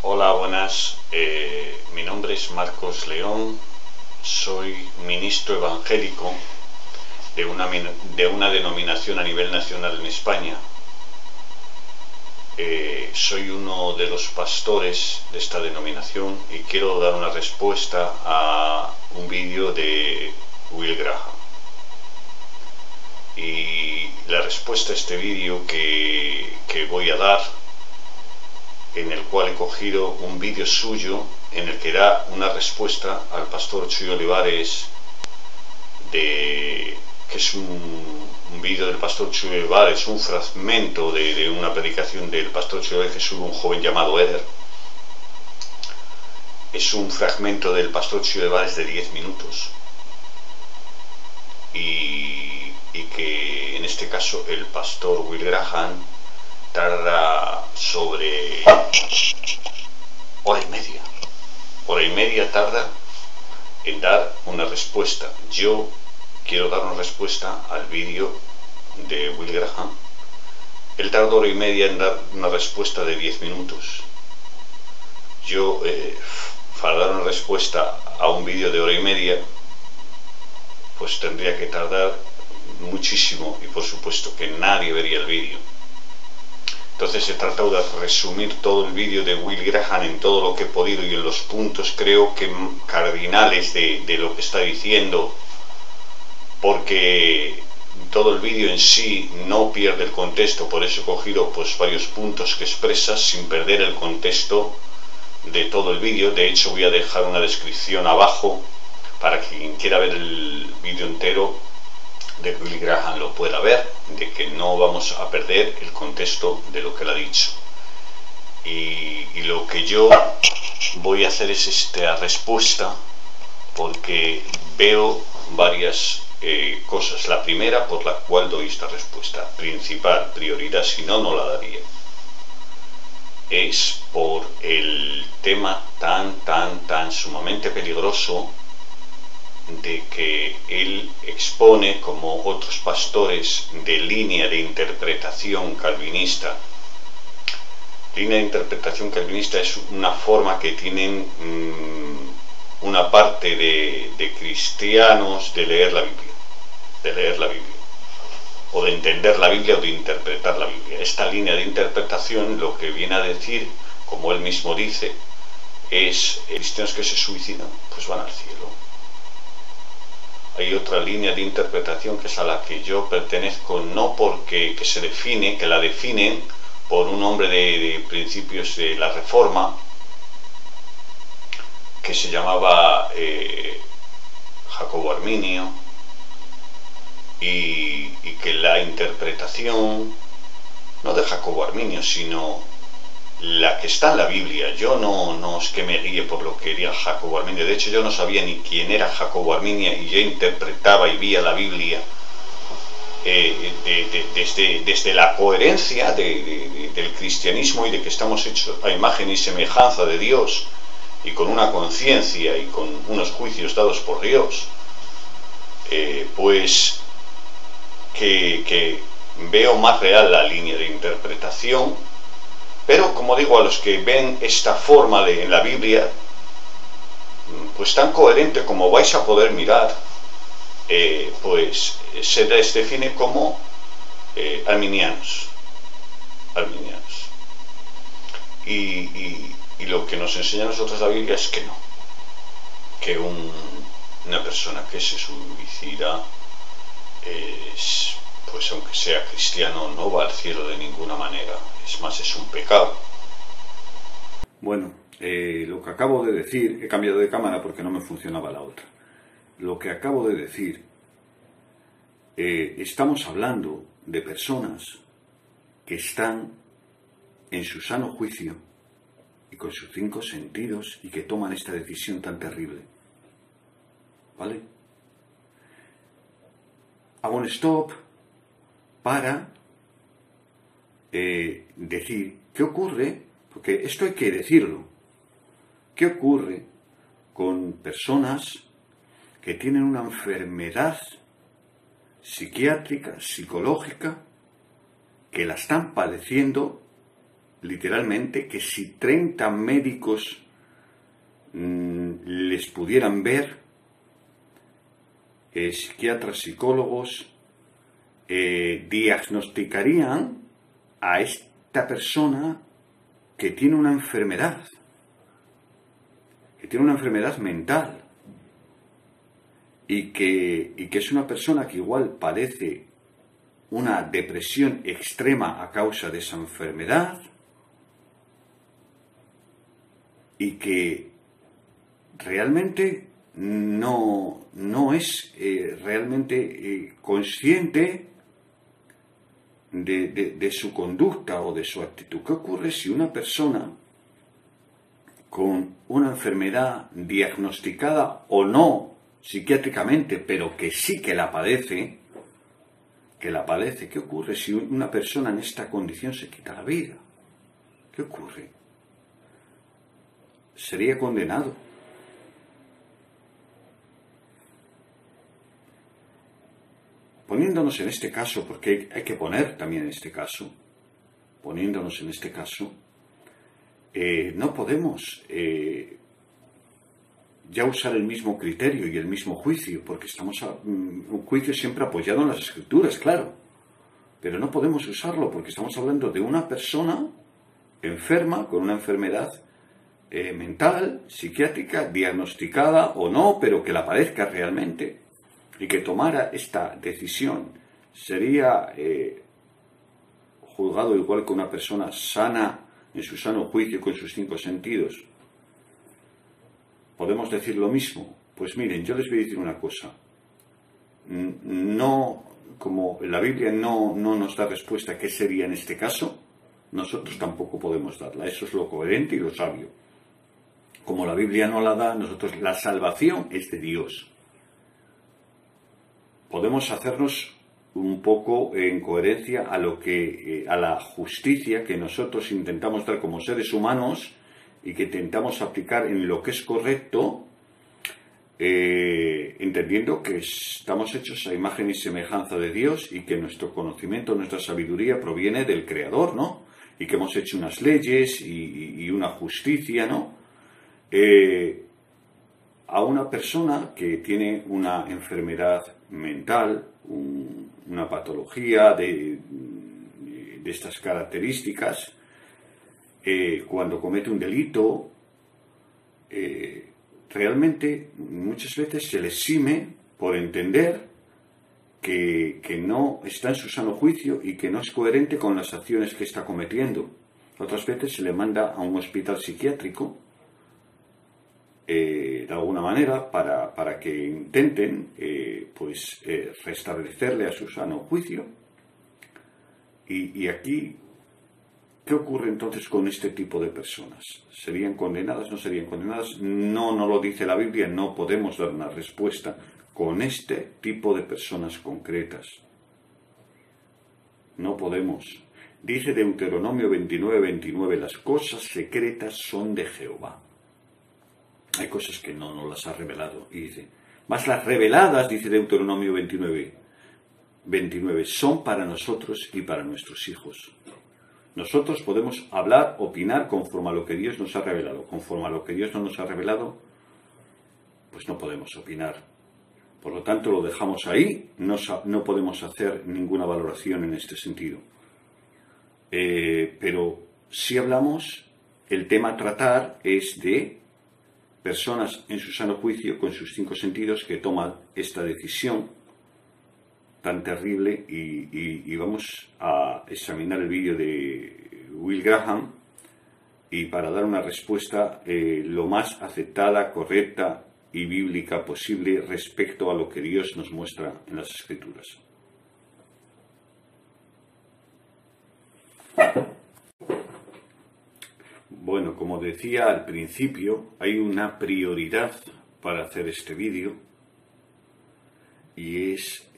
Hola, buenas. Mi nombre es Marcos León. Soy ministro evangélico de una denominación a nivel nacional en España. Soy uno de los pastores de esta denominación y quiero dar una respuesta a un vídeo de Will Graham. Y la respuesta a este vídeo que voy a dar, en el cual he cogido un vídeo suyo en el que da una respuesta al pastor Chuy Olivares, que es un vídeo del pastor Chuy Olivares, un fragmento de una predicación del pastor Chuy Olivares sobre un joven llamado Eder. Es un fragmento del pastor Chuy Olivares de 10 minutos y que en este caso el pastor Will Graham tarda sobre hora y media tarda en dar una respuesta. Yo quiero dar una respuesta al vídeo de Will Graham. Él tardó hora y media en dar una respuesta de 10 minutos. Yo, para dar una respuesta a un vídeo de hora y media, pues tendría que tardar muchísimo y por supuesto que nadie vería el vídeo. Entonces he tratado de resumir todo el vídeo de Will Graham en todo lo que he podido y en los puntos creo que cardinales de lo que está diciendo, porque todo el vídeo en sí no pierde el contexto. Por eso he cogido pues varios puntos que expresa sin perder el contexto de todo el vídeo. De hecho voy a dejar una descripción abajo para que quien quiera ver el vídeo entero de Will Graham lo pueda ver, de que no vamos a perder el contexto de lo que él ha dicho. Y lo que yo voy a hacer es esta respuesta porque veo varias cosas. La primera por la cual doy esta respuesta, principal, prioridad, si no, no la daría, es por el tema tan sumamente peligroso de que él expone, como otros pastores de línea de interpretación calvinista. Línea de interpretación calvinista es una forma que tienen una parte de cristianos de leer la Biblia, o de entender la Biblia o de interpretar la Biblia. Esta línea de interpretación lo que viene a decir, como él mismo dice, es cristianos que se suicidan, pues van al cielo. Hay otra línea de interpretación que es a la que yo pertenezco, no porque que la definen por un hombre de principios de la Reforma que se llamaba Jacobo Arminio, y que la interpretación no de Jacobo Arminio sino la que está en la Biblia. Yo no es que me guíe por lo que diría Jacobo Arminio. De hecho yo no sabía ni quién era Jacobo Arminio y yo interpretaba y veía la Biblia desde la coherencia del cristianismo y de que estamos hechos a imagen y semejanza de Dios y con una conciencia y con unos juicios dados por Dios, pues que veo más real la línea de interpretación. Pero, como digo, a los que ven esta forma en la Biblia, pues tan coherente como vais a poder mirar, pues se les define como arminianos. Y lo que nos enseña a nosotros la Biblia es que no, que una persona que se suicida, pues aunque sea cristiano, no va al cielo de ninguna manera. Es más, es un pecado. Bueno, lo que acabo de decir, he cambiado de cámara porque no me funcionaba la otra. Lo que acabo de decir, estamos hablando de personas que están en su sano juicio y con sus 5 sentidos y que toman esta decisión tan terrible. ¿Vale? Hago un stop para decir qué ocurre, porque esto hay que decirlo, qué ocurre con personas que tienen una enfermedad psiquiátrica, psicológica, que la están padeciendo literalmente, que si 30 médicos les pudieran ver, psiquiatras, psicólogos, diagnosticarían a esta persona que tiene una enfermedad, mental, y que es una persona que igual padece una depresión extrema a causa de esa enfermedad, y que realmente no es realmente consciente de su conducta o de su actitud. ¿Qué ocurre si una persona con una enfermedad diagnosticada o no psiquiátricamente, pero que sí que la padece, qué ocurre si una persona en esta condición se quita la vida? ¿Qué ocurre? Sería condenado. Poniéndonos en este caso, porque hay que poner también en este caso, no podemos ya usar el mismo criterio y el mismo juicio, porque un juicio siempre apoyado en las Escrituras, claro, pero no podemos usarlo porque estamos hablando de una persona enferma, con una enfermedad mental, psiquiátrica, diagnosticada o no, pero que la padezca realmente, y que tomara esta decisión sería juzgado igual que una persona sana, en su sano juicio, con sus 5 sentidos. ¿Podemos decir lo mismo? Pues miren, yo les voy a decir una cosa. No, como la Biblia no nos da respuesta a qué sería en este caso, nosotros tampoco podemos darla. Eso es lo coherente y lo sabio. Como la Biblia no la da, nosotros, la salvación es de Dios. Podemos hacernos un poco en coherencia a la justicia que nosotros intentamos dar como seres humanos y que intentamos aplicar en lo que es correcto, entendiendo que estamos hechos a imagen y semejanza de Dios y que nuestro conocimiento, nuestra sabiduría proviene del Creador, ¿no? Y que hemos hecho unas leyes y una justicia, ¿no? A una persona que tiene una enfermedad mental, una patología de estas características, cuando comete un delito, realmente muchas veces se le exime por entender que no está en su sano juicio y que no es coherente con las acciones que está cometiendo. Otras veces se le manda a un hospital psiquiátrico, de alguna manera, para que intenten restablecerle a su sano juicio. Y aquí, ¿qué ocurre entonces con este tipo de personas? ¿Serían condenadas? ¿No serían condenadas? No lo dice la Biblia, no podemos dar una respuesta con este tipo de personas concretas. No podemos. Dice Deuteronomio 29:29, las cosas secretas son de Jehová. Hay cosas que no nos las ha revelado. Y dice, más las reveladas, dice Deuteronomio 29, son para nosotros y para nuestros hijos. Nosotros podemos hablar, opinar conforme a lo que Dios nos ha revelado. Conforme a lo que Dios no nos ha revelado, pues no podemos opinar. Por lo tanto, lo dejamos ahí. No podemos hacer ninguna valoración en este sentido. Pero si hablamos, el tema a tratar es de personas en su sano juicio, con sus 5 sentidos, que toman esta decisión tan terrible, y vamos a examinar el vídeo de Will Graham y para dar una respuesta lo más aceptada, correcta y bíblica posible respecto a lo que Dios nos muestra en las Escrituras. Bueno, como decía al principio, hay una prioridad para hacer este vídeo, y es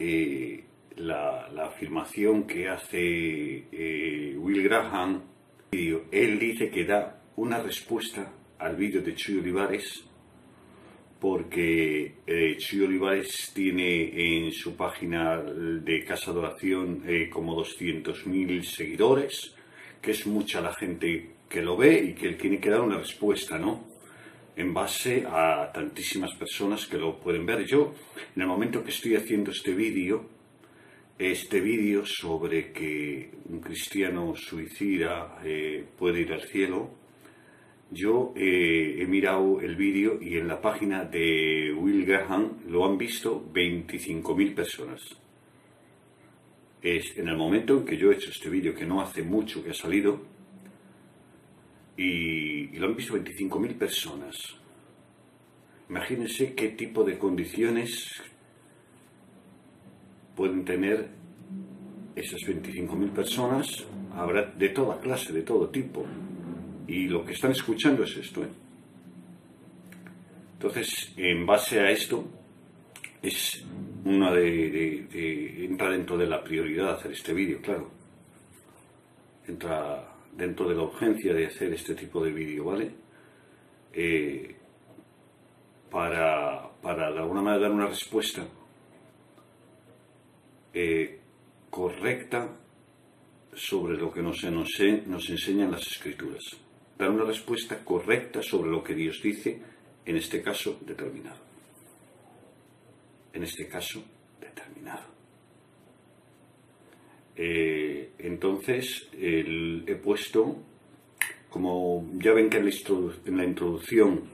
la afirmación que hace Will Graham. Él dice que da una respuesta al vídeo de Chuy Olivares, porque Chuy Olivares tiene en su página de Casa de Oración como 200.000 seguidores, que es mucha la gente que lo ve y que él tiene que dar una respuesta, ¿no? En base a tantísimas personas que lo pueden ver. Yo, en el momento que estoy haciendo este vídeo sobre que un cristiano suicida puede ir al cielo, yo he mirado el vídeo y en la página de Will Graham lo han visto 25.000 personas. Es en el momento en que yo he hecho este vídeo, que no hace mucho que ha salido, y lo han visto 25.000 personas. Imagínense qué tipo de condiciones pueden tener esas 25.000 personas. Habrá de toda clase, de todo tipo. Y lo que están escuchando es esto, ¿eh? Entonces, en base a esto, es una entra dentro de la prioridad de hacer este vídeo, claro. Entra dentro de la urgencia de hacer este tipo de vídeo, ¿vale? Para de alguna manera dar una respuesta correcta sobre lo que nos enseñan las Escrituras. Dar una respuesta correcta sobre lo que Dios dice, en este caso determinado. En este caso determinado. Entonces, he puesto, como ya ven que en la introducción,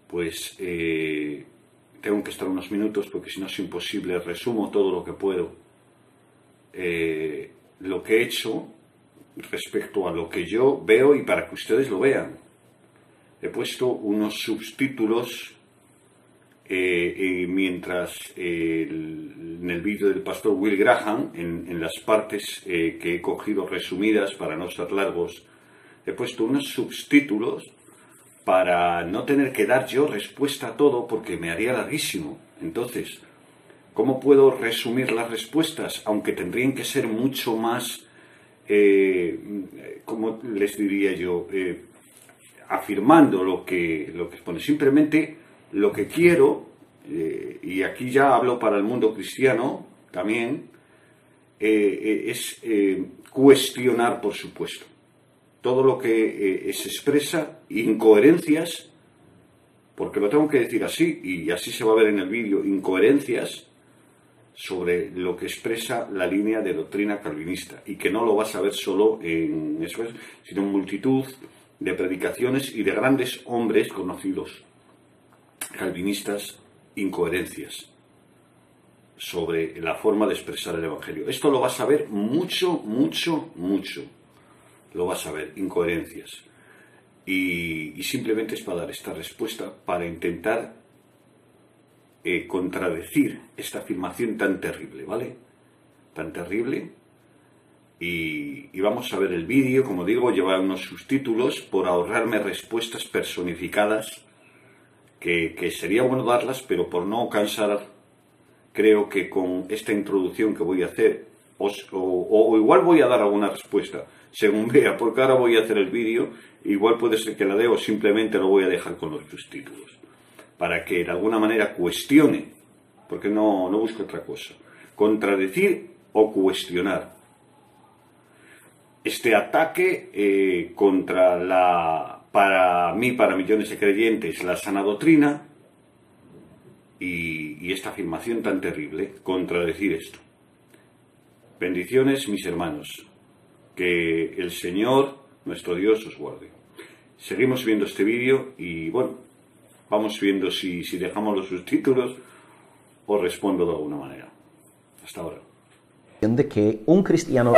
pues tengo que estar unos minutos porque si no es imposible, resumo todo lo que puedo. Lo que he hecho respecto a lo que yo veo y para que ustedes lo vean. He puesto unos subtítulos mientras en el vídeo del pastor Will Graham, en las partes que he cogido resumidas para no ser largos, he puesto unos subtítulos para no tener que dar yo respuesta a todo porque me haría larguísimo. Entonces, ¿cómo puedo resumir las respuestas? Aunque tendrían que ser mucho más, ¿cómo les diría yo? Afirmando lo que pone. Simplemente lo que quiero, y aquí ya hablo para el mundo cristiano también, es cuestionar, por supuesto. Todo lo que se expresa, incoherencias, porque lo tengo que decir así, y así se va a ver en el vídeo, incoherencias sobre lo que expresa la línea de doctrina calvinista, y que no lo vas a ver solo en eso, sino en multitud de predicaciones y de grandes hombres conocidos calvinistas, incoherencias sobre la forma de expresar el Evangelio. Esto lo vas a ver mucho, lo vas a ver, incoherencias. Y simplemente es para dar esta respuesta, para intentar contradecir esta afirmación tan terrible, ¿vale? Tan terrible. Y vamos a ver el vídeo, como digo, lleva unos subtítulos por ahorrarme respuestas personificadas, que sería bueno darlas, pero por no cansar, creo que con esta introducción que voy a hacer, o igual voy a dar alguna respuesta, según vea, porque ahora voy a hacer el vídeo, igual puede ser que la dé o simplemente lo voy a dejar con los subtítulos, para que de alguna manera cuestione, porque no busco otra cosa, contradecir o cuestionar este ataque contra para millones de creyentes, la sana doctrina, y esta afirmación tan terrible, contradecir esto. Bendiciones, mis hermanos. Que el Señor, nuestro Dios, os guarde. Seguimos viendo este vídeo y, bueno, vamos viendo si dejamos los subtítulos o respondo de alguna manera. Hasta ahora. De que un cristiano,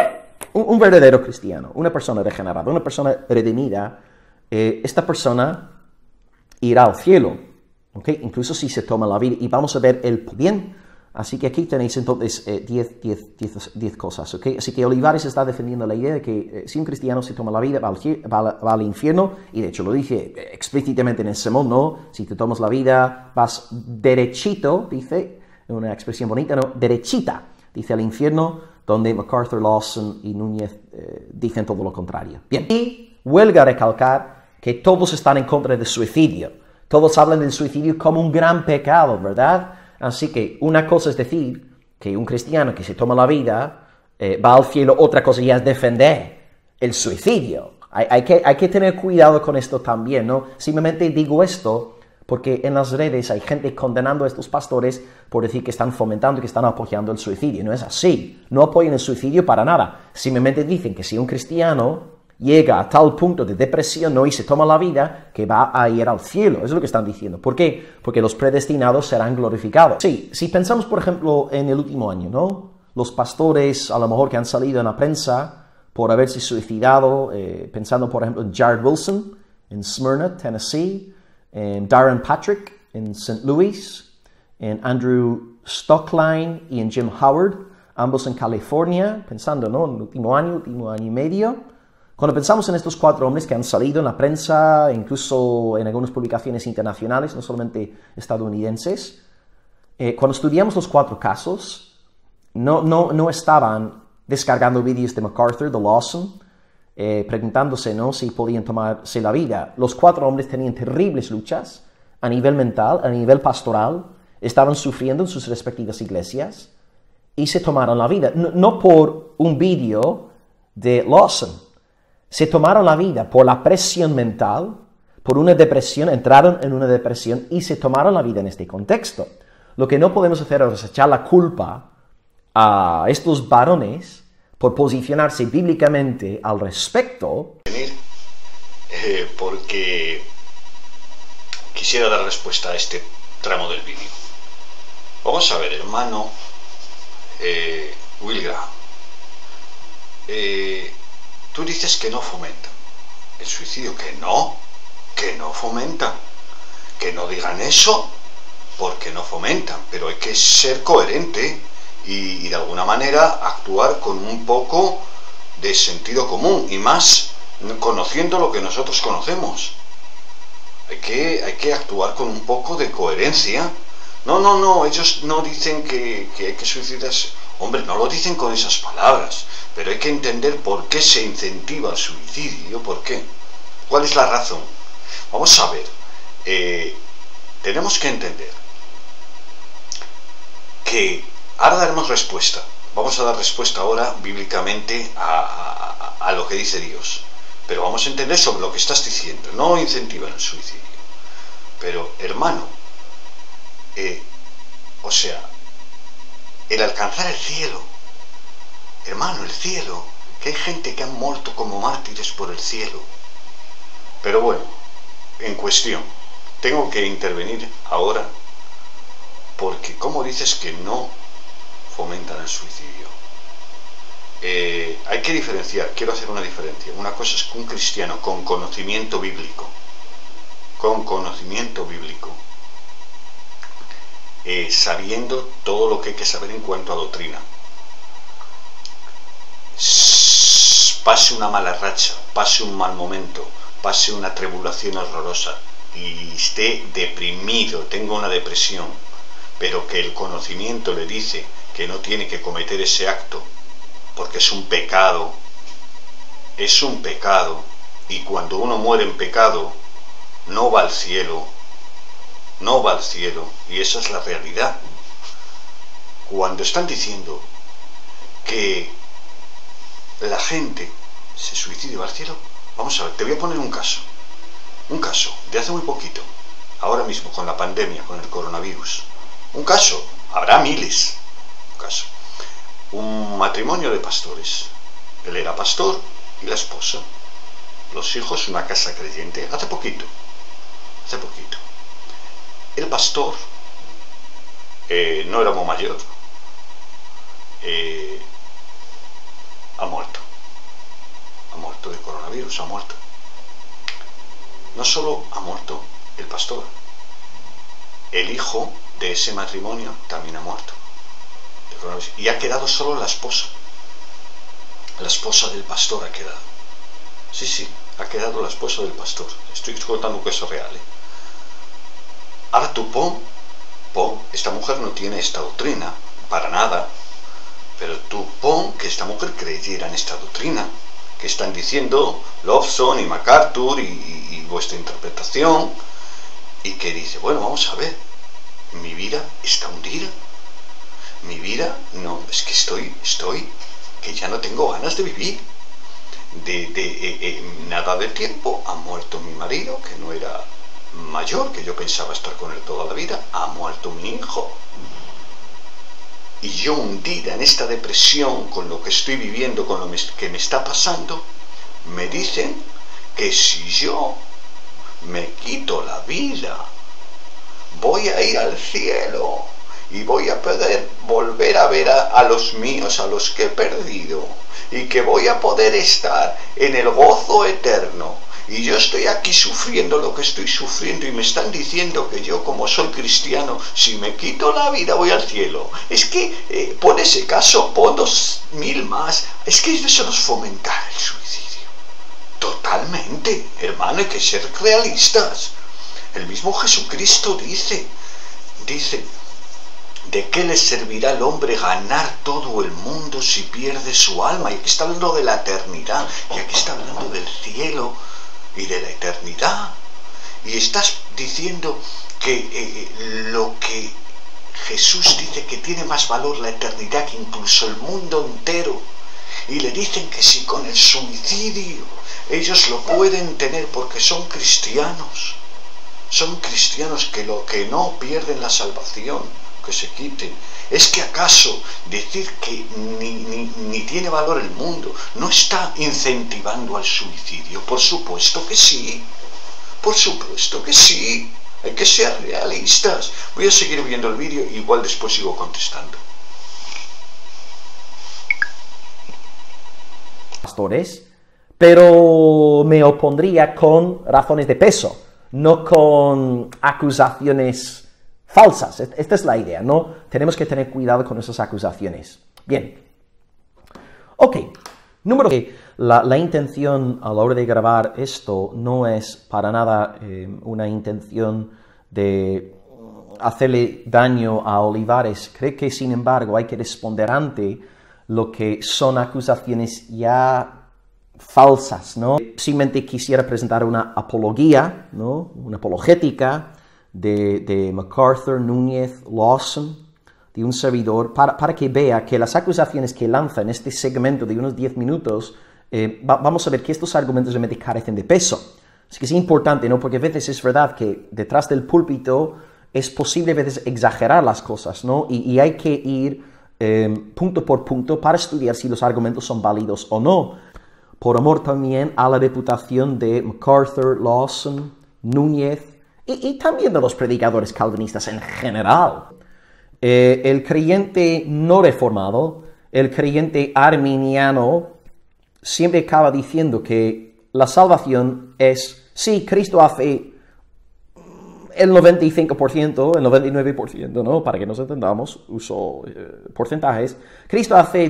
un verdadero cristiano, una persona regenerada, una persona redimida, esta persona irá al cielo, ¿okay? Incluso si se toma la vida, y vamos a ver el bien. Así que aquí tenéis entonces 10 cosas, ¿ok? Así que Olivares está defendiendo la idea de que si un cristiano se toma la vida va al infierno, y de hecho lo dice explícitamente en el sermón, ¿no? Si te tomas la vida vas derechito, dice, una expresión bonita, ¿no? Derechita, dice, al infierno, donde MacArthur, Lawson y Núñez dicen todo lo contrario. Bien, y huelga recalcar que todos están en contra del suicidio. Todos hablan del suicidio como un gran pecado, ¿verdad? Así que una cosa es decir que un cristiano que se toma la vida va al cielo, otra cosa ya es defender el suicidio. Hay que tener cuidado con esto también, ¿no? Simplemente digo esto porque en las redes hay gente condenando a estos pastores por decir que están fomentando y que están apoyando el suicidio. No es así. No apoyan el suicidio para nada. Simplemente dicen que si un cristiano llega a tal punto de depresión, ¿no?, y se toma la vida, que va a ir al cielo. Eso es lo que están diciendo. ¿Por qué? Porque los predestinados serán glorificados. Sí, si pensamos, por ejemplo, en el último año, ¿no? Los pastores, a lo mejor, que han salido en la prensa por haberse suicidado, pensando, por ejemplo, en Jared Wilson, en Smyrna, Tennessee, en Darren Patrick, en St. Louis, en Andrew Stockline y en Jim Howard, ambos en California, pensando, ¿no?, en el último año y medio. Cuando pensamos en estos 4 hombres que han salido en la prensa, incluso en algunas publicaciones internacionales, no solamente estadounidenses, cuando estudiamos los 4 casos, no estaban descargando vídeos de MacArthur, de Lawson, preguntándose, ¿no?, si podían tomarse la vida. Los 4 hombres tenían terribles luchas a nivel mental, a nivel pastoral, estaban sufriendo en sus respectivas iglesias y se tomaron la vida. No por un vídeo de Lawson. Se tomaron la vida por la presión mental, por una depresión, entraron en una depresión y se tomaron la vida en este contexto. Lo que no podemos hacer es echar la culpa a estos varones por posicionarse bíblicamente al respecto. Porque quisiera dar respuesta a este tramo del vídeo. Vamos a ver, hermano Will Graham. Tú dices que no fomentan el suicidio, que no fomentan, que no digan eso, porque no fomentan, pero hay que ser coherente y de alguna manera actuar con un poco de sentido común, y más conociendo lo que nosotros conocemos. Hay que actuar con un poco de coherencia. No, ellos no dicen que hay que suicidarse. Hombre, no lo dicen con esas palabras, pero hay que entender por qué se incentiva el suicidio, por qué. ¿Cuál es la razón? Vamos a ver, tenemos que entender que ahora daremos respuesta. Vamos a dar respuesta ahora bíblicamente a lo que dice Dios. Pero vamos a entender sobre lo que estás diciendo. No incentivan el suicidio. Pero, hermano, o sea, el alcanzar el cielo, hermano, el cielo, que hay gente que han muerto como mártires por el cielo. Pero bueno, en cuestión, tengo que intervenir ahora porque, ¿cómo dices que no fomentan el suicidio? Hay que diferenciar, quiero hacer una diferencia. Una cosa es que un cristiano con conocimiento bíblico, sabiendo todo lo que hay que saber en cuanto a doctrina, pase una mala racha, pase un mal momento, pase una tribulación horrorosa y esté deprimido, tenga una depresión, pero que el conocimiento le dice que no tiene que cometer ese acto porque es un pecado, y cuando uno muere en pecado no va al cielo, y esa es la realidad. Cuando están diciendo que la gente se suicida y va al cielo, vamos a ver, te voy a poner un caso de hace muy poquito, ahora mismo con la pandemia, con el coronavirus. Un caso, habrá miles, un matrimonio de pastores. Él era pastor y la esposa, los hijos, una casa creyente, hace poquito. El pastor no era muy mayor, ha muerto de coronavirus, ha muerto. No solo ha muerto el pastor, el hijo de ese matrimonio también ha muerto de coronavirus, y ha quedado solo la esposa del pastor ha quedado. Sí, ha quedado la esposa del pastor. Estoy contando un caso real, Ahora tú pon, esta mujer no tiene esta doctrina, para nada, pero tú pon que esta mujer creyera en esta doctrina, que están diciendo Lawson y MacArthur y vuestra interpretación, y que dice, bueno, vamos a ver, mi vida está hundida, mi vida, no, es que estoy, que ya no tengo ganas de vivir, nada de tiempo, ha muerto mi marido, que no era mayor, que yo pensaba estar con él toda la vida, ha muerto mi hijo. Y yo hundida en esta depresión, con lo que estoy viviendo, con lo que me está pasando, me dicen que si yo me quito la vida, voy a ir al cielo y voy a poder volver a ver a los míos, a los que he perdido, y que voy a poder estar en el gozo eterno. Y yo estoy aquí sufriendo lo que estoy sufriendo y me están diciendo que yo, como soy cristiano, si me quito la vida voy al cielo. Es que, pon ese caso, pon 2000 más. Es que eso es fomentar el suicidio. Totalmente, hermano, hay que ser realistas. El mismo Jesucristo dice, ¿de qué le servirá al hombre ganar todo el mundo si pierde su alma? Y aquí está hablando de la eternidad, y aquí está hablando del cielo y de la eternidad. Y estás diciendo que lo que Jesús dice que tiene más valor la eternidad que incluso el mundo entero. Y le dicen que si con el suicidio ellos lo pueden tener porque son cristianos. Son cristianos que lo que no pierden la salvación, que se quiten. ¿Es que acaso decir que ni tiene valor el mundo no está incentivando al suicidio? Por supuesto que sí. Por supuesto que sí. Hay que ser realistas. Voy a seguir viendo el vídeo, igual después sigo contestando. Pastores, pero me opondría con razones de peso, no con acusaciones falsas. Esta es la idea, ¿no? Tenemos que tener cuidado con esas acusaciones. Bien. Ok. Número 2. La intención a la hora de grabar esto no es para nada una intención de hacerle daño a Olivares. Creo que, sin embargo, hay que responder ante lo que son acusaciones ya falsas, ¿no? Simplemente quisiera presentar una apología, ¿no? Una apologética de MacArthur, Núñez, Lawson, de un servidor, para que vea que las acusaciones que lanza en este segmento de unos 10 minutos, vamos a ver que estos argumentos realmente carecen de peso. Así que es importante, ¿no? Porque a veces es verdad que detrás del púlpito es posible a veces exagerar las cosas, ¿no? Y hay que ir punto por punto para estudiar si los argumentos son válidos o no. Por amor también a la reputación de MacArthur, Lawson, Núñez y también de los predicadores calvinistas en general. El creyente no reformado, el creyente arminiano, siempre acaba diciendo que la salvación es, sí, Cristo hace el 95%, el 99%, ¿no? Para que nos entendamos, uso porcentajes. Cristo hace,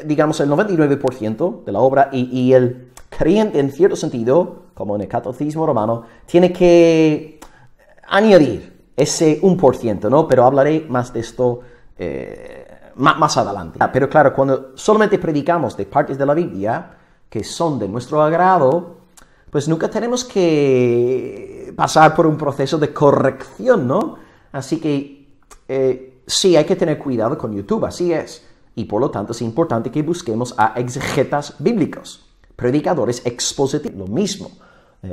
digamos, el 99% de la obra y el creyente, en cierto sentido, como en el catecismo romano, tiene que añadir ese 1%, ¿no? Pero hablaré más de esto más adelante. Pero claro, cuando solamente predicamos de partes de la Biblia que son de nuestro agrado, pues nunca tenemos que pasar por un proceso de corrección, ¿no? Así que sí, hay que tener cuidado con YouTube, así es. Y por lo tanto es importante que busquemos a exegetas bíblicos, predicadores expositivos, lo mismo.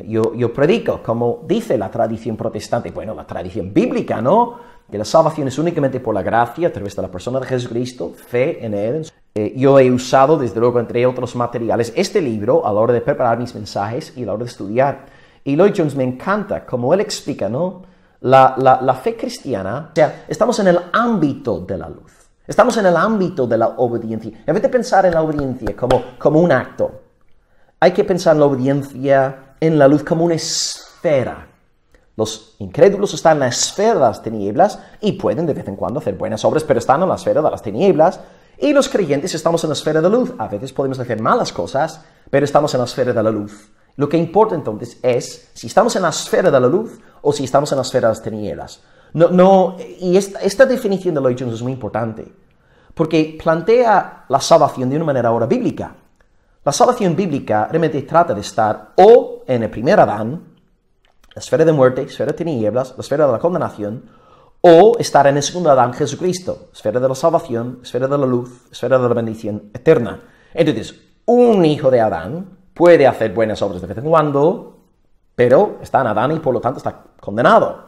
Yo predico, como dice la tradición protestante, bueno, la tradición bíblica, ¿no? Que la salvación es únicamente por la gracia, a través de la persona de Jesucristo, fe en Él. Yo he usado, desde luego, entre otros materiales, este libro a la hora de preparar mis mensajes y a la hora de estudiar. Y Lloyd Jones me encanta, como él explica, ¿no? La fe cristiana, o sea, estamos en el ámbito de la luz. Estamos en el ámbito de la obediencia. En vez de pensar en la obediencia como un acto, hay que pensar en la obediencia en la luz como una esfera. Los incrédulos están en la esfera de las tinieblas y pueden de vez en cuando hacer buenas obras, pero están en la esfera de las tinieblas. Y los creyentes estamos en la esfera de la luz. A veces podemos hacer malas cosas, pero estamos en la esfera de la luz. Lo que importa entonces es si estamos en la esfera de la luz o si estamos en la esfera de las tinieblas. Y esta definición de Lloyd Jones es muy importante, porque plantea la salvación de una manera ahora bíblica. La salvación bíblica realmente trata de estar o en el primer Adán, la esfera de muerte, esfera de tinieblas, la esfera de la condenación, o estar en el segundo Adán, Jesucristo, esfera de la salvación, esfera de la luz, esfera de la bendición eterna. Entonces, un hijo de Adán puede hacer buenas obras de vez en cuando, pero está en Adán y por lo tanto está condenado.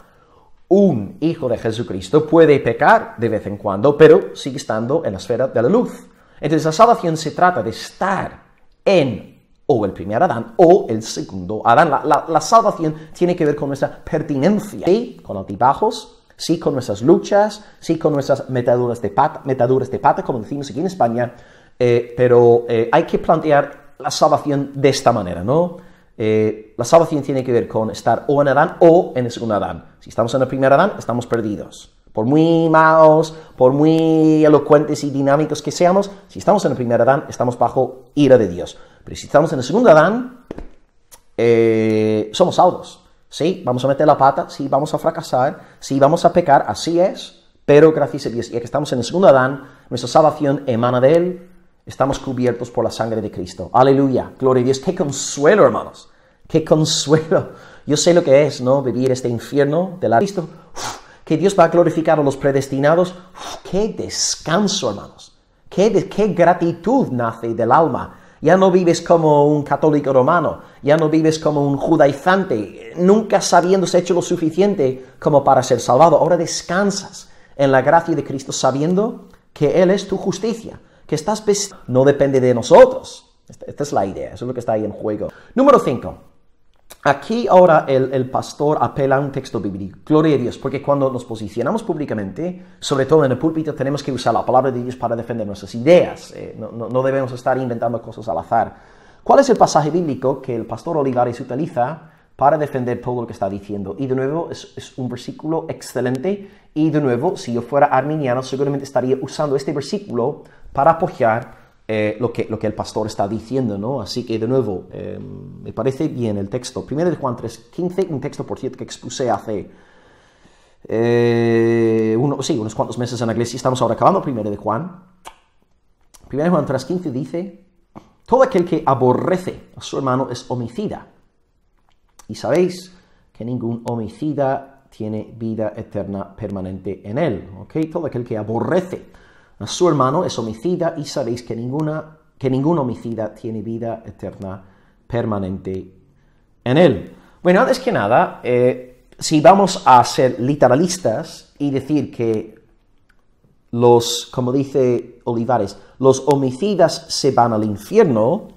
Un hijo de Jesucristo puede pecar de vez en cuando, pero sigue estando en la esfera de la luz. Entonces la salvación se trata de estar en o el primer Adán o el segundo Adán. La salvación tiene que ver con nuestra pertinencia, sí, con altibajos, sí, con nuestras luchas, sí, con nuestras metaduras de pata, como decimos aquí en España, pero hay que plantear la salvación de esta manera, ¿no? La salvación tiene que ver con estar o en Adán o en el segundo Adán. Si estamos en el primer Adán, estamos perdidos. Por muy malos, por muy elocuentes y dinámicos que seamos, si estamos en el primer Adán, estamos bajo ira de Dios. Pero si estamos en el segundo Adán, somos salvos. Sí, vamos a meter la pata, sí, vamos a fracasar, sí, vamos a pecar, así es, pero gracias a Dios, ya que estamos en el segundo Adán, nuestra salvación emana de Él, estamos cubiertos por la sangre de Cristo. Aleluya, gloria a Dios. ¡Qué consuelo, hermanos! ¡Qué consuelo! Yo sé lo que es, ¿no? Vivir este infierno de la Cristo. Que Dios va a glorificar a los predestinados. ¡Qué descanso, hermanos! ¡Qué gratitud nace del alma! Ya no vives como un católico romano, ya no vives como un judaizante, nunca sabiéndose hecho lo suficiente como para ser salvado. Ahora descansas en la gracia de Cristo sabiendo que Él es tu justicia, que estás vestido. No depende de nosotros. Esta es la idea, eso es lo que está ahí en juego. Número 5. Aquí ahora el pastor apela a un texto bíblico. Gloria a Dios, porque cuando nos posicionamos públicamente, sobre todo en el púlpito, tenemos que usar la palabra de Dios para defender nuestras ideas. No debemos estar inventando cosas al azar. ¿Cuál es el pasaje bíblico que el pastor Olivares utiliza para defender todo lo que está diciendo? Y de nuevo, es un versículo excelente. Y de nuevo, si yo fuera arminiano, seguramente estaría usando este versículo para apoyar lo que el pastor está diciendo, ¿no? Así que, de nuevo, me parece bien el texto. 1 de Juan 3:15, un texto, por cierto, que expuse hace unos cuantos meses en la iglesia. Estamos ahora acabando 1 de Juan. 1 de Juan 3:15 dice: todo aquel que aborrece a su hermano es homicida. Y sabéis que ningún homicida tiene vida eterna permanente en él. ¿Okay? Todo aquel que aborrece a su hermano es homicida, y sabéis que ningún homicida tiene vida eterna permanente en él. Bueno, antes que nada, si vamos a ser literalistas y decir que como dice Olivares, los homicidas se van al infierno,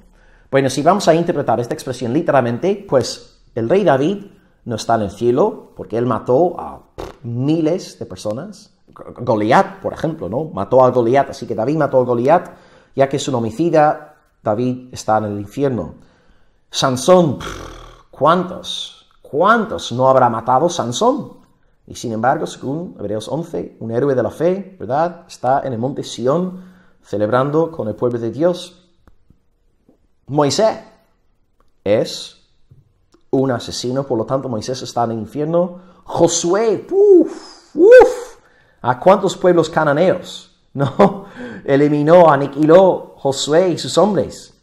bueno, si vamos a interpretar esta expresión literalmente, pues el rey David no está en el cielo porque él mató a miles de personas. Goliat, por ejemplo, ¿no? Mató a Goliat, así que David mató a Goliat, ya que es un homicida, David está en el infierno. Sansón, ¿cuántos no habrá matado Sansón? Y sin embargo, según Hebreos 11, un héroe de la fe, ¿verdad? Está en el monte Sión, celebrando con el pueblo de Dios. Moisés es un asesino, por lo tanto Moisés está en el infierno. Josué, ¿a cuántos pueblos cananeos no eliminó, aniquiló Josué y sus hombres?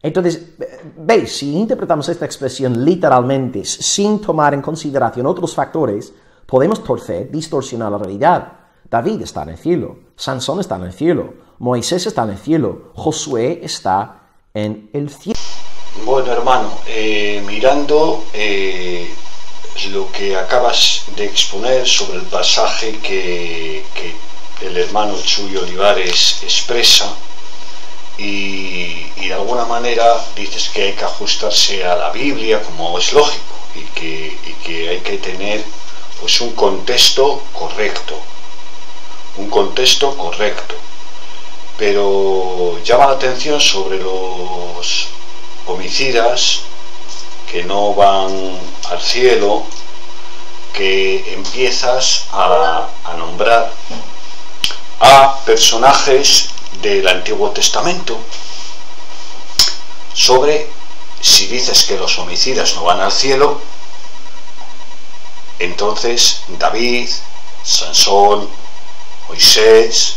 Entonces, veis, si interpretamos esta expresión literalmente, sin tomar en consideración otros factores, podemos distorsionar la realidad. David está en el cielo, Sansón está en el cielo, Moisés está en el cielo, Josué está en el cielo. Bueno, hermano, mirando lo que acabas de exponer sobre el pasaje que el hermano Chuy Olivares expresa, y de alguna manera dices que hay que ajustarse a la Biblia, como es lógico, y que hay que tener pues un contexto correcto, pero llama la atención sobre los homicidas que no van al cielo, que empiezas a nombrar a personajes del Antiguo Testamento. Sobre, si dices que los homicidas no van al cielo, entonces David, Sansón, Moisés,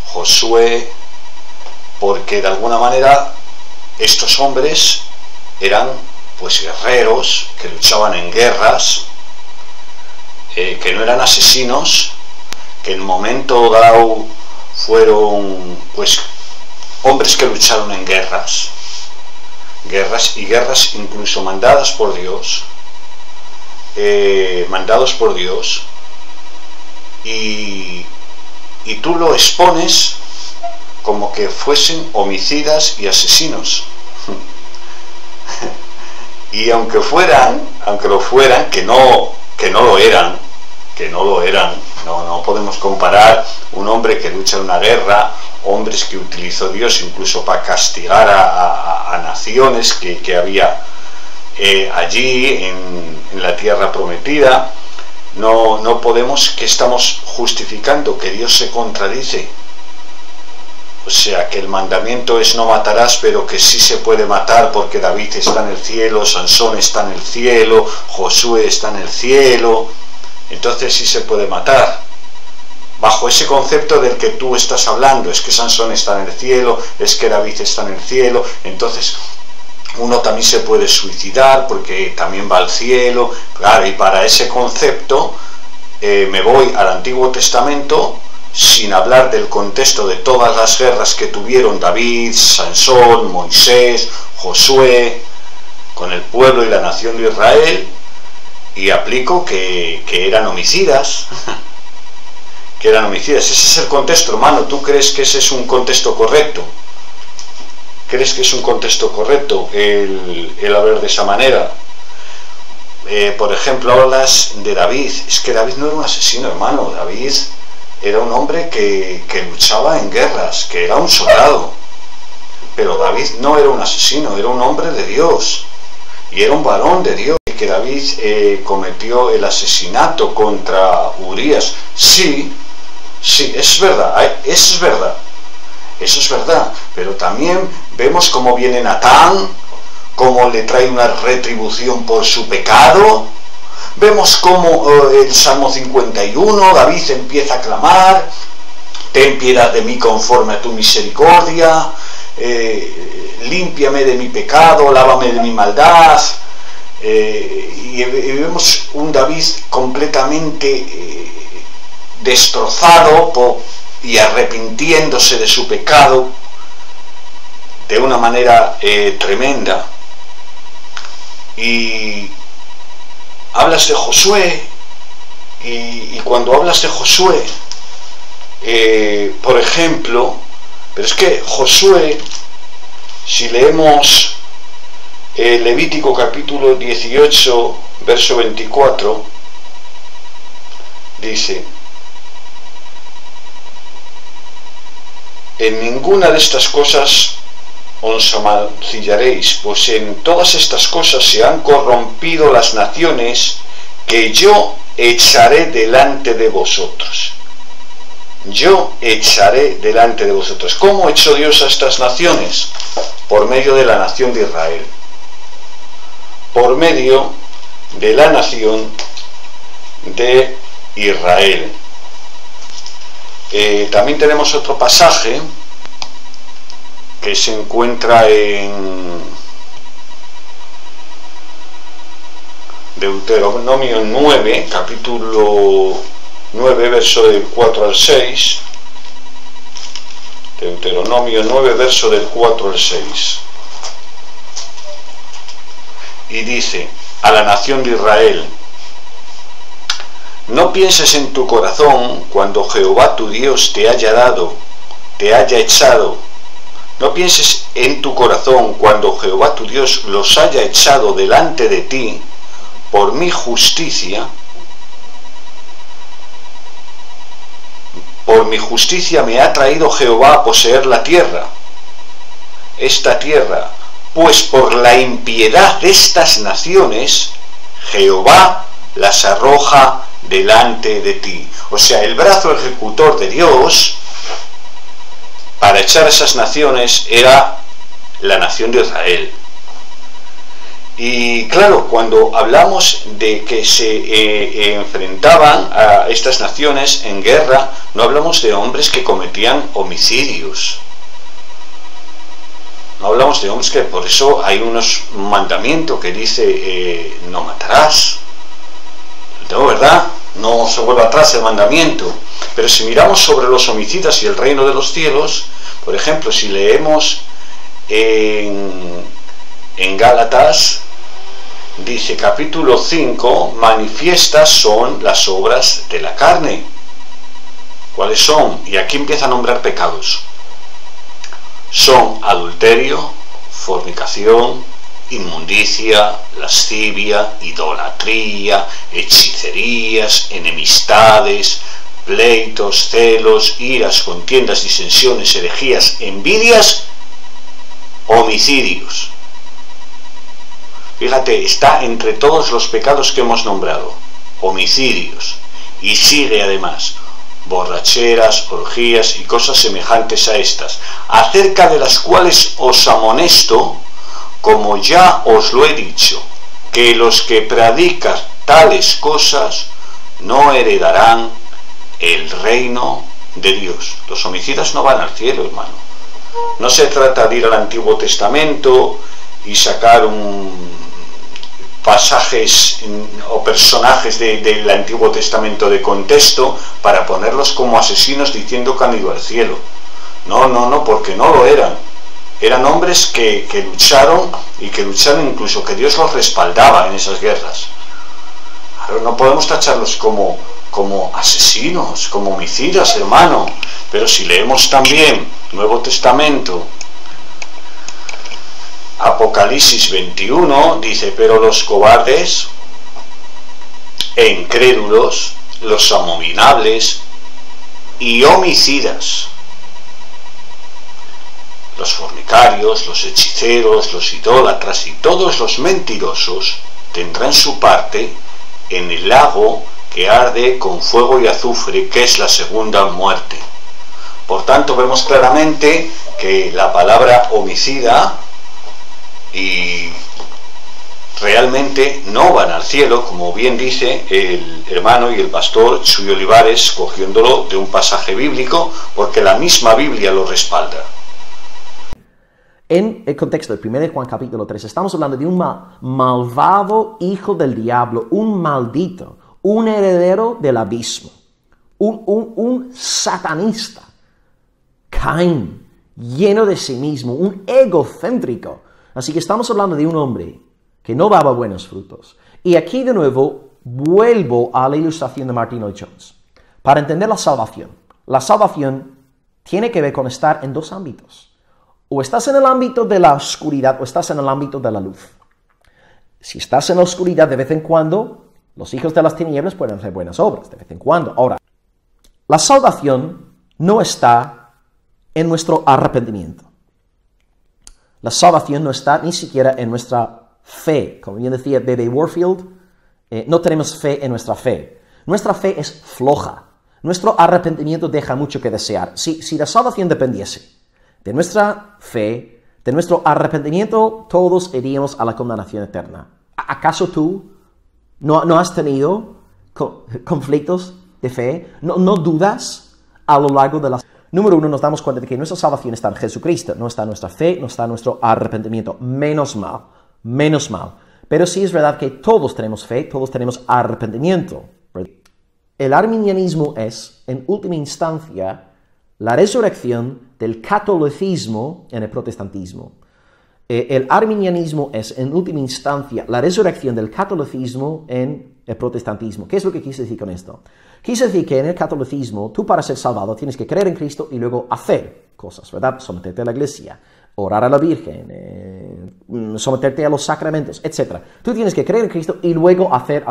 Josué, porque de alguna manera estos hombres eran pues guerreros que luchaban en guerras, que no eran asesinos, que en un momento dado fueron pues hombres que lucharon en guerras. guerras y guerras incluso mandados por Dios, y tú lo expones como que fuesen homicidas y asesinos. Y aunque lo fueran, que no lo eran, no podemos comparar un hombre que lucha en una guerra, hombres que utilizó Dios incluso para castigar a naciones que había allí en la tierra prometida. No podemos, que estamos justificando, que Dios se contradice. O sea, que el mandamiento es no matarás, pero que sí se puede matar porque David está en el cielo, Sansón está en el cielo, Josué está en el cielo, entonces sí se puede matar. Bajo ese concepto del que tú estás hablando, es que Sansón está en el cielo, es que David está en el cielo, entonces uno también se puede suicidar porque también va al cielo. Claro, y para ese concepto me voy al Antiguo Testamento, sin hablar del contexto de todas las guerras que tuvieron David, Sansón, Moisés, Josué, con el pueblo y la nación de Israel, y aplico que eran homicidas, que eran homicidas. Ese es el contexto, hermano. ¿Tú crees que ese es un contexto correcto? ¿Crees que es un contexto correcto el hablar de esa manera? Por ejemplo, hablas de David. Es que David no era un asesino, hermano. David era un hombre que luchaba en guerras, que era un soldado. Pero David no era un asesino, era un hombre de Dios. Y era un varón de Dios. Y que David cometió el asesinato contra Urías. Sí, es verdad, eso es verdad. Eso es verdad. Pero también vemos cómo viene Natán, cómo le trae una retribución por su pecado. Vemos cómo el Salmo 51, David empieza a clamar: ten piedad de mí conforme a tu misericordia, límpiame de mi pecado, lávame de mi maldad. Y vemos un David completamente destrozado y arrepintiéndose de su pecado de una manera tremenda. Y hablas de Josué, y cuando hablas de Josué, por ejemplo, pero es que Josué, si leemos Levítico capítulo 18, verso 24, dice: en ninguna de estas cosas os amancillaréis, pues en todas estas cosas se han corrompido las naciones que yo echaré delante de vosotros. Yo echaré delante de vosotros. ¿Cómo echó Dios a estas naciones? Por medio de la nación de Israel. Por medio de la nación de Israel. También tenemos otro pasaje que se encuentra en Deuteronomio 9, capítulo 9, verso del 4 al 6. Deuteronomio 9, verso del 4 al 6. Y dice a la nación de Israel: no pienses en tu corazón cuando Jehová tu Dios te haya echado. No pienses en tu corazón cuando Jehová tu Dios los haya echado delante de ti por mi justicia. Por mi justicia me ha traído Jehová a poseer la tierra, esta tierra, pues por la impiedad de estas naciones Jehová las arroja delante de ti. O sea, el brazo ejecutor de Dios para echar a esas naciones era la nación de Israel. Y claro, cuando hablamos de que se enfrentaban a estas naciones en guerra, no hablamos de hombres que cometían homicidios. No hablamos de hombres que, por eso hay unos mandamientos que dice no matarás. ¿No, verdad? No se vuelve atrás el mandamiento. Pero si miramos sobre los homicidas y el reino de los cielos, por ejemplo, si leemos en en Gálatas, dice capítulo 5, manifiestas son las obras de la carne. ¿Cuáles son? Y aquí empieza a nombrar pecados. Son adulterio, fornicación, inmundicia, lascivia, idolatría, hechicerías, enemistades, pleitos, celos, iras, contiendas, disensiones, herejías, envidias, homicidios. Fíjate, está entre todos los pecados que hemos nombrado, homicidios, y sigue además, borracheras, orgías y cosas semejantes a estas, acerca de las cuales os amonesto, como ya os lo he dicho, que los que predican tales cosas no heredarán el reino de Dios. Los homicidas no van al cielo, hermano. No se trata de ir al Antiguo Testamento y sacar pasajes o personajes del Antiguo Testamento de contexto para ponerlos como asesinos diciendo que han ido al cielo. No, porque no lo eran. Eran hombres que lucharon y que lucharon incluso que Dios los respaldaba en esas guerras. Pero no podemos tacharlos como asesinos, como homicidas, hermano. Pero si leemos también Nuevo Testamento, Apocalipsis 21, dice, pero los cobardes e incrédulos, los abominables y homicidas, los fornicarios, los hechiceros, los idólatras y todos los mentirosos tendrán su parte en el lago que arde con fuego y azufre, que es la segunda muerte. Por tanto, vemos claramente que la palabra homicida y realmente no van al cielo, como bien dice el hermano y el pastor Chuy Olivares, cogiéndolo de un pasaje bíblico, porque la misma Biblia lo respalda. En el contexto del 1 Juan capítulo 3, estamos hablando de un malvado hijo del diablo, un maldito, un heredero del abismo, un satanista, Caín, lleno de sí mismo, un egocéntrico. Así que estamos hablando de un hombre que no daba buenos frutos. Y aquí de nuevo vuelvo a la ilustración de Martyn Lloyd-Jones. Para entender la salvación tiene que ver con estar en dos ámbitos. O estás en el ámbito de la oscuridad o estás en el ámbito de la luz. Si estás en la oscuridad, de vez en cuando, los hijos de las tinieblas pueden hacer buenas obras, de vez en cuando. Ahora, la salvación no está en nuestro arrepentimiento. La salvación no está ni siquiera en nuestra fe. Como bien decía B.B. Warfield, no tenemos fe en nuestra fe. Nuestra fe es floja. Nuestro arrepentimiento deja mucho que desear. Si la salvación dependiese de nuestra fe, de nuestro arrepentimiento, todos iríamos a la condenación eterna. ¿Acaso tú no has tenido conflictos de fe? ¿No dudas a lo largo de la... Número uno, nos damos cuenta de que nuestra salvación está en Jesucristo. No está en nuestra fe, no está en nuestro arrepentimiento. Menos mal. Pero sí es verdad que todos tenemos fe, todos tenemos arrepentimiento. El arminianismo es, en última instancia, la resurrección del catolicismo en el protestantismo. El arminianismo es, en última instancia, la resurrección del catolicismo en el protestantismo. ¿Qué es lo que quise decir con esto? Quise decir que en el catolicismo, tú para ser salvado tienes que creer en Cristo y luego hacer cosas, ¿verdad? Someterte a la iglesia, orar a la Virgen, someterte a los sacramentos, etc. Tú tienes que creer en Cristo y luego hacer,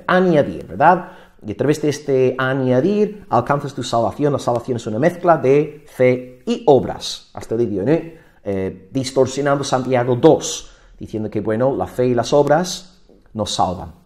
añadir, ¿verdad? Y a través de este añadir alcanzas tu salvación. La salvación es una mezcla de fe y obras. Hasta el día de hoy, distorsionando Santiago 2, diciendo que, bueno, la fe y las obras nos salvan.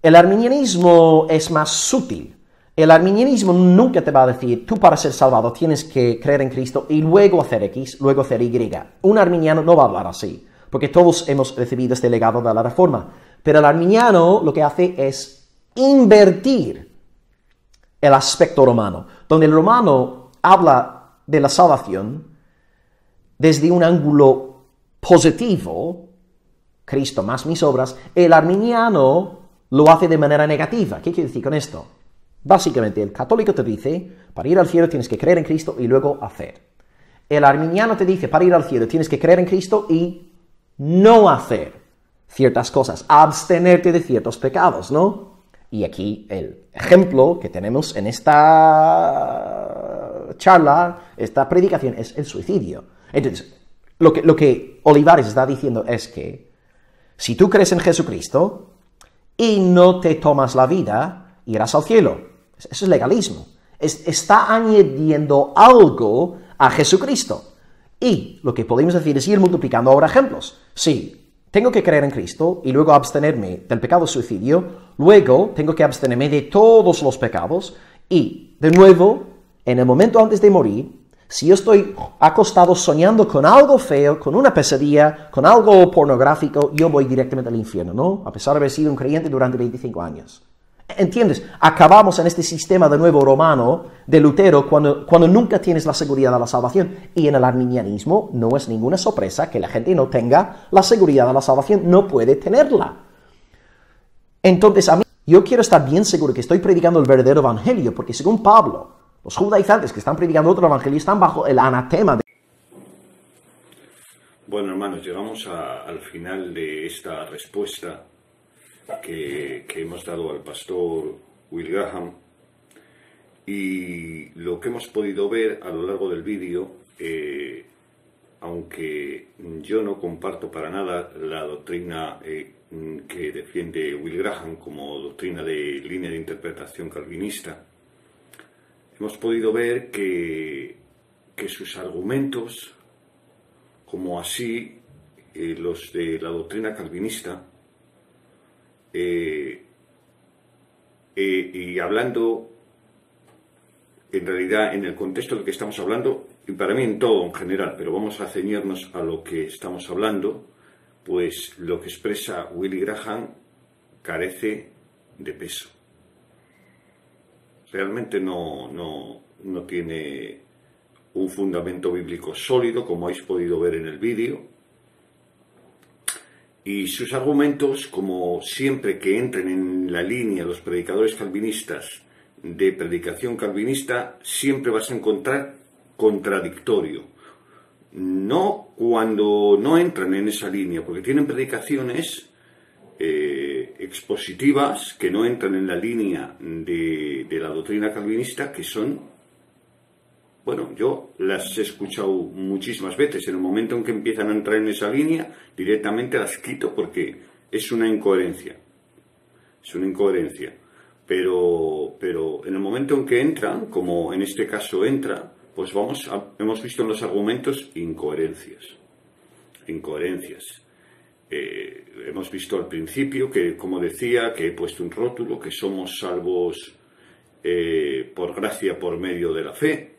El arminianismo es más sutil. El arminianismo nunca te va a decir, tú para ser salvado tienes que creer en Cristo y luego hacer X, luego hacer Y. Un arminiano no va a hablar así, porque todos hemos recibido este legado de la Reforma. Pero el arminiano lo que hace es invertir el aspecto romano, donde el romano habla de la salvación desde un ángulo positivo, Cristo más mis obras. El arminiano lo hace de manera negativa. ¿Qué quiere decir con esto? Básicamente, el católico te dice, para ir al cielo tienes que creer en Cristo y luego hacer. El arminiano te dice, para ir al cielo tienes que creer en Cristo y no hacer ciertas cosas, abstenerte de ciertos pecados, ¿no? Y aquí el ejemplo que tenemos en esta charla, esta predicación, es el suicidio. Entonces, lo que Olivares está diciendo es que si tú crees en Jesucristo y no te tomas la vida, irás al cielo. Eso es legalismo. Está añadiendo algo a Jesucristo. Y lo que podemos decir es ir multiplicando ahora ejemplos. Sí, tengo que creer en Cristo y luego abstenerme del pecado de suicidio, luego tengo que abstenerme de todos los pecados y, de nuevo, en el momento antes de morir, si yo estoy acostado soñando con algo feo, con una pesadilla, con algo pornográfico, yo voy directamente al infierno, ¿no? A pesar de haber sido un creyente durante 25 años. ¿Entiendes? Acabamos en este sistema de nuevo romano de Lutero cuando nunca tienes la seguridad de la salvación. Y en el arminianismo no es ninguna sorpresa que la gente no tenga la seguridad de la salvación, no puede tenerla. Entonces, yo quiero estar bien seguro que estoy predicando el verdadero evangelio, porque según Pablo, los judaizantes que están predicando otro evangelio están bajo el anatema de... Bueno, hermanos, llegamos al final de esta respuesta que hemos dado al pastor Will Graham, y lo que hemos podido ver a lo largo del vídeo, aunque yo no comparto para nada la doctrina que defiende Will Graham como doctrina de línea de interpretación calvinista, hemos podido ver que sus argumentos, como así los de la doctrina calvinista, y hablando en realidad en el contexto del que estamos hablando, y para mí en todo en general, pero vamos a ceñirnos a lo que estamos hablando, pues lo que expresa Willy Graham carece de peso. Realmente no tiene un fundamento bíblico sólido, como habéis podido ver en el vídeo. Y sus argumentos, como siempre que entren en la línea los predicadores calvinistas de predicación calvinista, siempre vas a encontrar contradictorio. No cuando no entran en esa línea, porque tienen predicaciones expositivas que no entran en la línea de la doctrina calvinista, que son, bueno, yo las he escuchado muchísimas veces. En el momento en que empiezan a entrar en esa línea, directamente las quito porque es una incoherencia. Es una incoherencia. Pero en el momento en que entran, como en este caso entra, pues hemos visto en los argumentos incoherencias. Hemos visto al principio que, como decía, que he puesto un rótulo, que somos salvos por gracia por medio de la fe,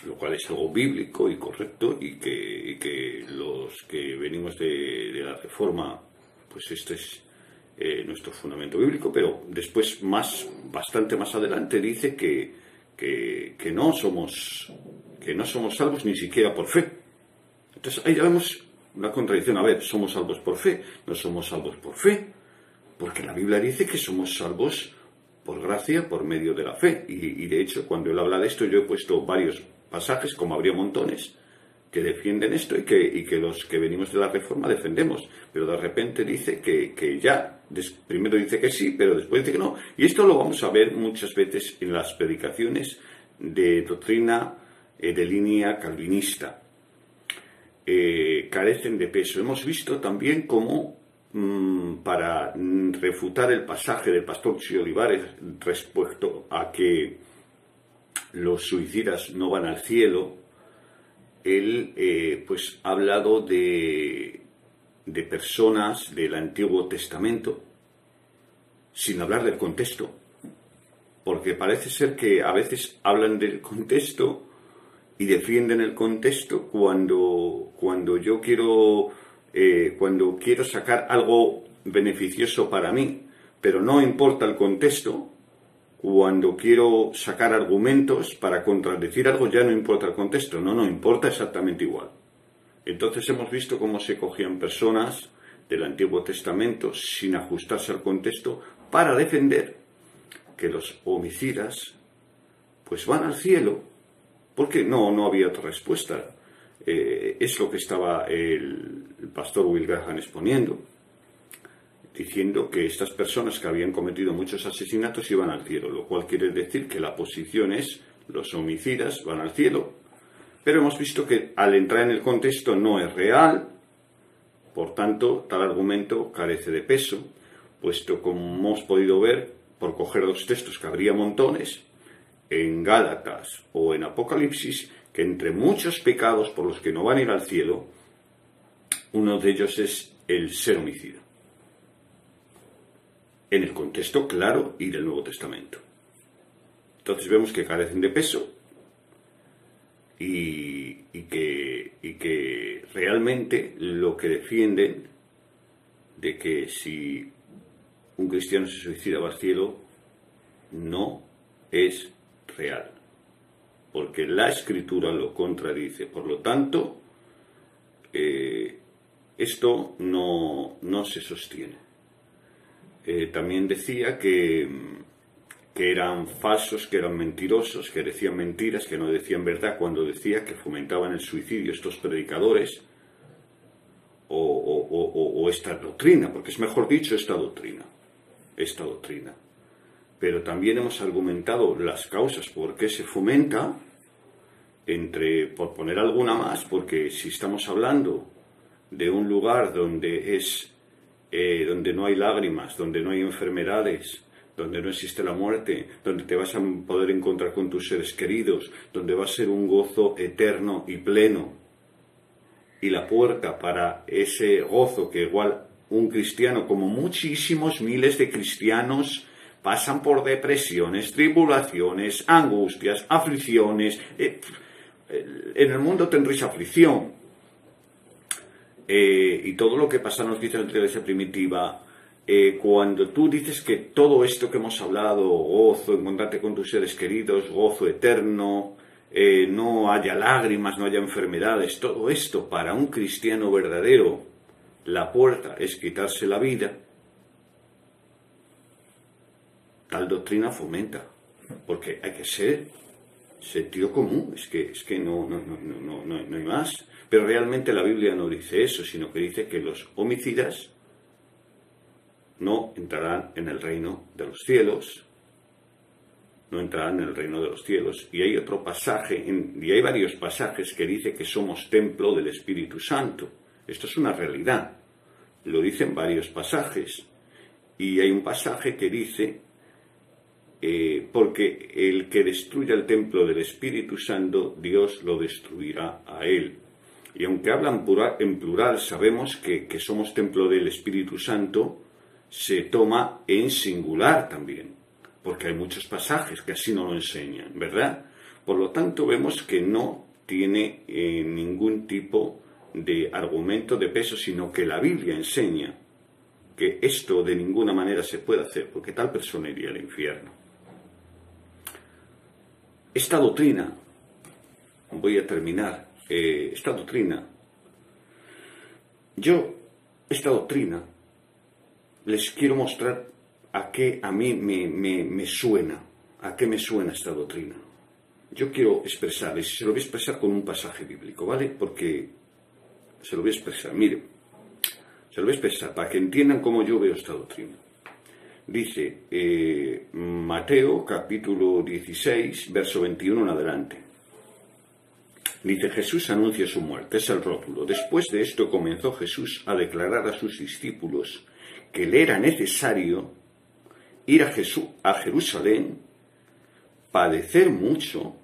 lo cual es algo bíblico y correcto, y que los que venimos de la Reforma, pues este es nuestro fundamento bíblico. Pero después, bastante más adelante, dice que no somos salvos ni siquiera por fe. Entonces ahí ya vemos una contradicción. A ver, somos salvos por fe, no somos salvos por fe, porque la Biblia dice que somos salvos por gracia por medio de la fe. Y de hecho, cuando él habla de esto, yo he puesto varios pasajes, como habría montones, que defienden esto y que los que venimos de la Reforma defendemos. Pero de repente dice que ya, primero dice que sí, pero después dice que no. Y esto lo vamos a ver muchas veces en las predicaciones de doctrina de línea calvinista. Carecen de peso. Hemos visto también cómo, para refutar el pasaje del pastor Chio Olivares respecto a que los suicidas no van al cielo, él pues ha hablado de personas del Antiguo Testamento sin hablar del contexto, porque parece ser que a veces hablan del contexto y defienden el contexto cuando yo quiero sacar algo beneficioso para mí, pero no importa el contexto. Cuando quiero sacar argumentos para contradecir algo, ya no importa el contexto, no importa exactamente igual. Entonces hemos visto cómo se cogían personas del Antiguo Testamento sin ajustarse al contexto para defender que los homicidas pues van al cielo, porque no había otra respuesta. Es lo que estaba el pastor Will Graham exponiendo, diciendo que estas personas que habían cometido muchos asesinatos iban al cielo, lo cual quiere decir que la posición es: los homicidas van al cielo. Pero hemos visto que al entrar en el contexto no es real, por tanto tal argumento carece de peso, puesto, como hemos podido ver, por coger dos textos que habría montones, en Gálatas o en Apocalipsis, que entre muchos pecados por los que no van a ir al cielo, uno de ellos es el ser homicida. En el contexto claro y del Nuevo Testamento. Entonces vemos que carecen de peso y que realmente lo que defienden de que si un cristiano se suicida va al cielo no es real, porque la Escritura lo contradice. Por lo tanto, esto no se sostiene. También decía que eran falsos, que eran mentirosos, que decían mentiras, que no decían verdad cuando decía que fomentaban el suicidio estos predicadores o esta doctrina, porque es mejor dicho esta doctrina. Pero también hemos argumentado las causas por qué se fomenta, por poner alguna más, porque si estamos hablando de un lugar donde no hay lágrimas, donde no hay enfermedades, donde no existe la muerte, donde te vas a poder encontrar con tus seres queridos, donde va a ser un gozo eterno y pleno, y la puerta para ese gozo que igual un cristiano, como muchísimos miles de cristianos, pasan por depresiones, tribulaciones, angustias, aflicciones. En el mundo tendréis aflicción. Y todo lo que pasa nos dice la iglesia primitiva. Cuando tú dices que todo esto que hemos hablado, gozo, encontrarte con tus seres queridos, gozo eterno, no haya lágrimas, no haya enfermedades, todo esto para un cristiano verdadero, la puerta es quitarse la vida. Tal doctrina fomenta, porque hay que ser sentido común, es que no hay más. Pero realmente la Biblia no dice eso, sino que dice que los homicidas no entrarán en el reino de los cielos. No entrarán en el reino de los cielos. Y hay otro pasaje, y hay varios pasajes que dice que somos templo del Espíritu Santo. Esto es una realidad. Lo dicen varios pasajes. Y hay un pasaje que dice, porque el que destruya el templo del Espíritu Santo, Dios lo destruirá a él. Y aunque hablan en plural, sabemos que somos templo del Espíritu Santo, se toma en singular también, porque hay muchos pasajes que así no lo enseñan, ¿verdad? Por lo tanto, vemos que no tiene ningún tipo de argumento de peso, sino que la Biblia enseña que esto de ninguna manera se puede hacer, porque tal persona iría al infierno. Esta doctrina, voy a terminar, esta doctrina les quiero mostrar a qué a mí me suena, a qué me suena esta doctrina. Yo quiero expresarles, se lo voy a expresar con un pasaje bíblico, ¿vale? Porque se lo voy a expresar, miren, se lo voy a expresar para que entiendan cómo yo veo esta doctrina. Dice Mateo capítulo 16, verso 21 en adelante. Dice: Jesús anuncia su muerte, es el rótulo. Después de esto comenzó Jesús a declarar a sus discípulos que le era necesario ir a Jerusalén, padecer mucho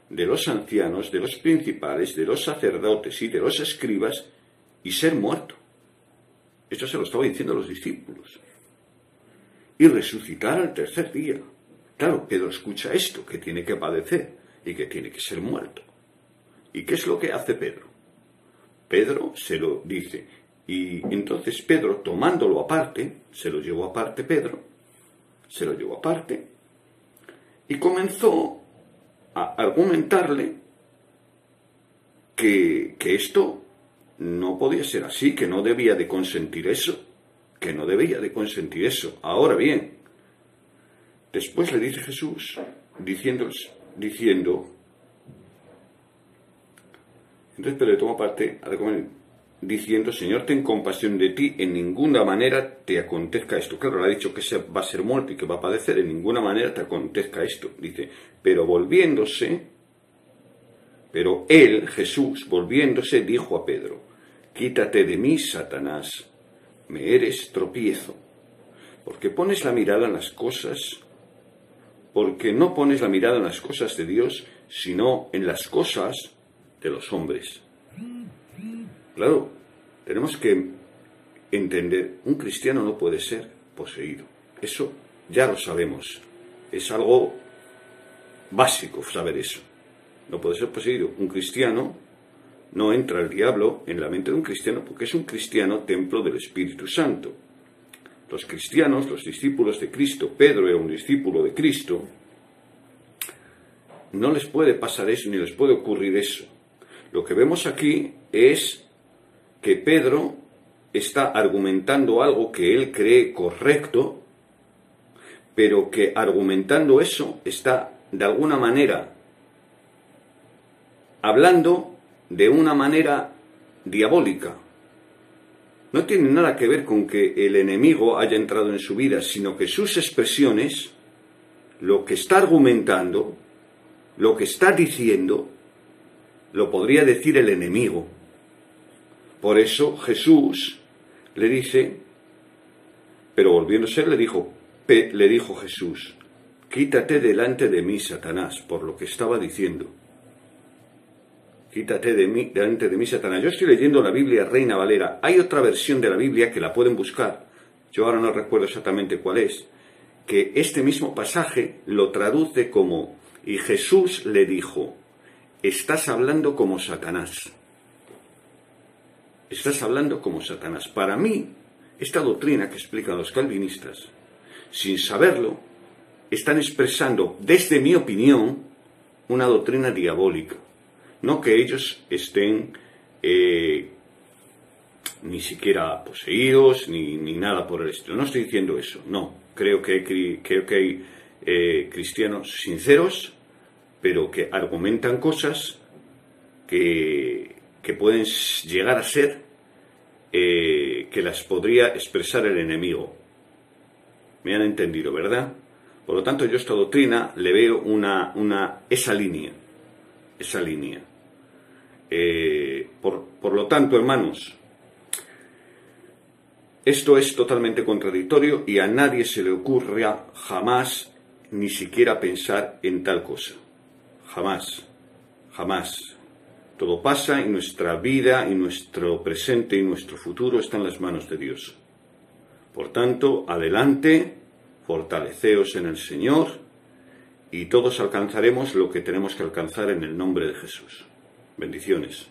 de los ancianos, de los principales, de los sacerdotes y de los escribas, y ser muerto. Esto se lo estaba diciendo a los discípulos. Y resucitar al tercer día. Claro, Pedro escucha esto, que tiene que padecer y que tiene que ser muerto. ¿Y qué es lo que hace Pedro? Pedro se lo dice. Y entonces Pedro, tomándolo aparte, se lo llevó aparte Pedro, se lo llevó aparte, y comenzó a argumentarle que esto no podía ser así, que no debía de consentir eso, Ahora bien, después le dice Jesús, diciendo, Entonces Pedro le toma parte a comer, diciendo, Señor, ten compasión de ti, en ninguna manera te acontezca esto. Claro, le ha dicho que va a ser muerto y que va a padecer, en ninguna manera te acontezca esto. Dice, pero él, Jesús, volviéndose, dijo a Pedro, quítate de mí, Satanás, me eres tropiezo, porque no pones la mirada en las cosas de Dios, sino en las cosas de los hombres. Claro, tenemos que entender, un cristiano no puede ser poseído. Eso ya lo sabemos. Es algo básico saber eso. No puede ser poseído. Un cristiano, no entra el diablo en la mente de un cristiano porque es un cristiano templo del Espíritu Santo. Los cristianos, los discípulos de Cristo, Pedro era un discípulo de Cristo, no les puede pasar eso ni les puede ocurrir eso. Lo que vemos aquí es que Pedro está argumentando algo que él cree correcto, pero que argumentando eso está de alguna manera hablando de una manera diabólica. No tiene nada que ver con que el enemigo haya entrado en su vida, sino que sus expresiones, lo que está argumentando, lo que está diciendo, lo podría decir el enemigo. Por eso Jesús le dice, pero volviéndose le dijo Jesús, quítate delante de mí, Satanás, por lo que estaba diciendo. Quítate delante de mí, Satanás. Yo estoy leyendo la Biblia Reina Valera. Hay otra versión de la Biblia que la pueden buscar. Yo ahora no recuerdo exactamente cuál es. Que este mismo pasaje lo traduce como, y Jesús le dijo, estás hablando como Satanás. Estás hablando como Satanás. Para mí, esta doctrina que explican los calvinistas, sin saberlo, están expresando, desde mi opinión, una doctrina diabólica. No que ellos estén ni siquiera poseídos, ni nada por el estilo. No estoy diciendo eso, no. Creo que hay cristianos sinceros, pero que argumentan cosas que pueden llegar a ser que las podría expresar el enemigo. Me han entendido, ¿verdad? Por lo tanto, yo a esta doctrina le veo esa línea. Por lo tanto, hermanos, esto es totalmente contradictorio y a nadie se le ocurra jamás ni siquiera pensar en tal cosa. Jamás. Todo pasa y nuestra vida y nuestro presente y nuestro futuro están en las manos de Dios. Por tanto, adelante, fortaleceos en el Señor y todos alcanzaremos lo que tenemos que alcanzar en el nombre de Jesús. Bendiciones.